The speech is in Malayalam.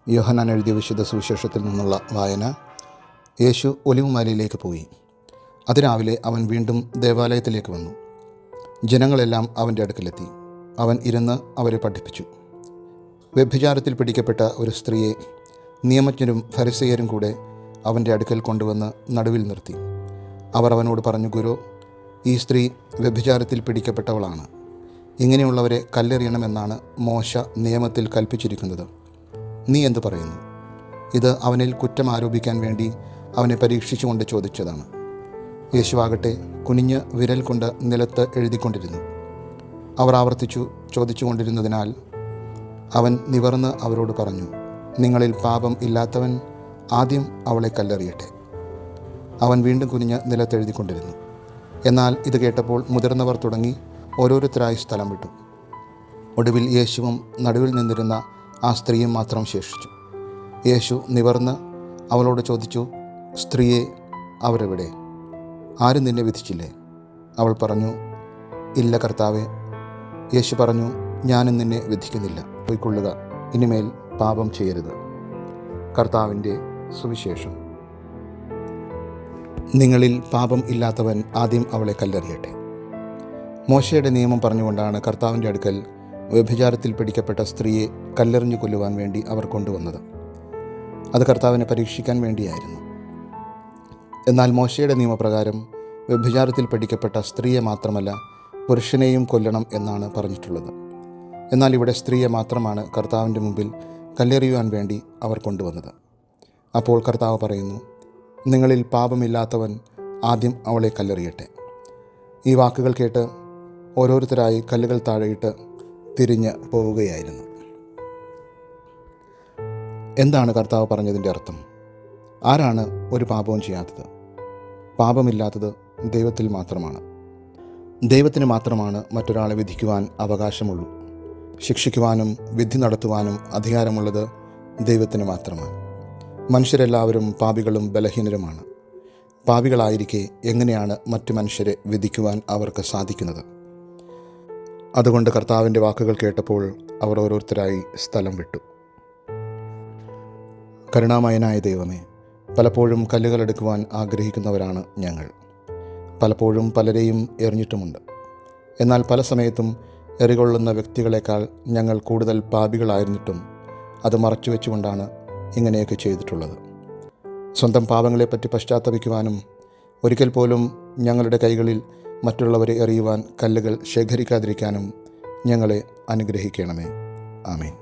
യോഹന്നാൻ എഴുതിയ വിശുദ്ധ സുവിശേഷത്തിൽ നിന്നുള്ള വായന. യേശു ഒലിവുമലയിലേക്ക് പോയി. അതിരാവിലെ അവൻ വീണ്ടും ദേവാലയത്തിലേക്ക് വന്നു. ജനങ്ങളെല്ലാം അവൻ്റെ അടുക്കലെത്തി. അവൻ ഇരുന്ന് അവരെ പഠിപ്പിച്ചു. വ്യഭിചാരത്തിൽ പിടിക്കപ്പെട്ട ഒരു സ്ത്രീയെ നിയമജ്ഞരും ഫരിസേയരും കൂടെ അവൻ്റെ അടുക്കൽ കൊണ്ടുവന്ന് നടുവിൽ നിർത്തി. അവർ അവനോട് പറഞ്ഞു, ഗുരു, ഈ സ്ത്രീ വ്യഭിചാരത്തിൽ പിടിക്കപ്പെട്ടവളാണ്. ഇങ്ങനെയുള്ളവരെ കല്ലെറിയണമെന്നാണ് മോശ നിയമത്തിൽ കൽപ്പിച്ചിരിക്കുന്നത്. നീ എന്തു പറയുന്നു? ഇത് അവനിൽ കുറ്റം ആരോപിക്കാൻ വേണ്ടി അവനെ പരീക്ഷിച്ചുകൊണ്ട് ചോദിച്ചതാണ്. യേശുവാകട്ടെ കുനിഞ്ഞ് വിരൽ കൊണ്ട് നിലത്ത് എഴുതിക്കൊണ്ടിരുന്നു. അവർ ആവർത്തിച്ചു ചോദിച്ചുകൊണ്ടിരുന്നതിനാൽ അവൻ നിവർന്ന് അവരോട് പറഞ്ഞു, നിങ്ങളിൽ പാപം ഇല്ലാത്തവൻ ആദ്യം അവളെ കല്ലെറിയട്ടെ. അവൻ വീണ്ടും കുനിഞ്ഞ് നിലത്തെഴുതിക്കൊണ്ടിരുന്നു. എന്നാൽ ഇത് കേട്ടപ്പോൾ മുതിർന്നവർ തുടങ്ങി ഓരോരുത്തരായി സ്ഥലം വിട്ടു. ഒടുവിൽ യേശുവും നടുവിൽ നിന്നിരുന്ന ആ സ്ത്രീയും മാത്രം ശേഷിച്ചു. യേശു നിവർന്ന് അവളോട് ചോദിച്ചു, സ്ത്രീയെ, അവരെവിടെ? ആരും നിന്നെ വിധിച്ചില്ലേ? അവൾ പറഞ്ഞു, ഇല്ല കർത്താവേ. യേശു പറഞ്ഞു, ഞാനും നിന്നെ വിധിക്കുന്നില്ല. പോയിക്കൊള്ളുക, ഇനിമേൽ പാപം ചെയ്യരുത്. കർത്താവിൻ്റെ സുവിശേഷം. നിങ്ങളിൽ പാപം ഇല്ലാത്തവൻ ആദ്യം അവളെ കല്ലെറിയട്ടെ. മോശയുടെ നിയമം പറഞ്ഞുകൊണ്ടാണ് കർത്താവിൻ്റെ അടുക്കൽ വ്യഭിചാരത്തിൽ പിടിക്കപ്പെട്ട സ്ത്രീയെ കല്ലെറിഞ്ഞു കൊല്ലുവാൻ വേണ്ടി അവർ കൊണ്ടുവന്നത്. അത് കർത്താവിനെ പരീക്ഷിക്കാൻ വേണ്ടിയായിരുന്നു. എന്നാൽ മോശയുടെ നിയമപ്രകാരം വ്യഭിചാരത്തിൽ പിടിക്കപ്പെട്ട സ്ത്രീയെ മാത്രമല്ല, പുരുഷനെയും കൊല്ലണം എന്നാണ് പറഞ്ഞിട്ടുള്ളത്. എന്നാൽ ഇവിടെ സ്ത്രീയെ മാത്രമാണ് കർത്താവിൻ്റെ മുമ്പിൽ കല്ലെറിയുവാൻ വേണ്ടി അവർ കൊണ്ടുവന്നത്. അപ്പോൾ കർത്താവ് പറയുന്നു, നിങ്ങളിൽ പാപമില്ലാത്തവൻ ആദ്യം അവളെ കല്ലെറിയട്ടെ. ഈ വാക്കുകൾ കേട്ട് ഓരോരുത്തരായി കല്ലുകൾ താഴെയിട്ട് തിരിഞ്ഞ് പോവുകയായിരുന്നു. എന്താണ് കർത്താവ് പറഞ്ഞതിൻ്റെ അർത്ഥം? ആരാണ് ഒരു പാപവും ചെയ്യാത്തത്? പാപമില്ലാത്തത് ദൈവത്തിൽ മാത്രമാണ്. ദൈവത്തിന് മാത്രമാണ് മറ്റൊരാളെ വിധിക്കുവാൻ അവകാശമുള്ളൂ. ശിക്ഷിക്കുവാനും വിധി നടത്തുവാനും അധികാരമുള്ളത് ദൈവത്തിന് മാത്രമാണ്. മനുഷ്യരെല്ലാവരും പാപികളും ബലഹീനരുമാണ്. പാപികളായിരിക്കെ എങ്ങനെയാണ് മറ്റു മനുഷ്യരെ വിധിക്കുവാൻ അവർക്ക് സാധിക്കുന്നത്? അതുകൊണ്ട് കർത്താവിൻ്റെ വാക്കുകൾ കേട്ടപ്പോൾ അവർ ഓരോരുത്തരായി സ്ഥലം വിട്ടു. കരുണാമയനായ ദൈവമേ, പലപ്പോഴും കല്ലുകളെടുക്കുവാൻ ആഗ്രഹിക്കുന്നവരാണ് ഞങ്ങൾ. പലപ്പോഴും പലരെയും എറിഞ്ഞിട്ടുമുണ്ട്. എന്നാൽ പല സമയത്തും എറികൊള്ളുന്ന വ്യക്തികളെക്കാൾ ഞങ്ങൾ കൂടുതൽ പാപികളായിരുന്നിട്ടും അത് മറച്ചുവെച്ചുകൊണ്ടാണ് ഇങ്ങനെയൊക്കെ ചെയ്തിട്ടുള്ളത്. സ്വന്തം പാപങ്ങളെപ്പറ്റി പശ്ചാത്തപിക്കുവാനും ഒരിക്കൽ പോലും ഞങ്ങളുടെ കൈകളിൽ മറ്റുള്ളവരെ എറിയുവാൻ കല്ലുകൾ ശേഖരിക്കാതിരിക്കാനും ഞങ്ങളെ അനുഗ്രഹിക്കണമേ. ആമേൻ.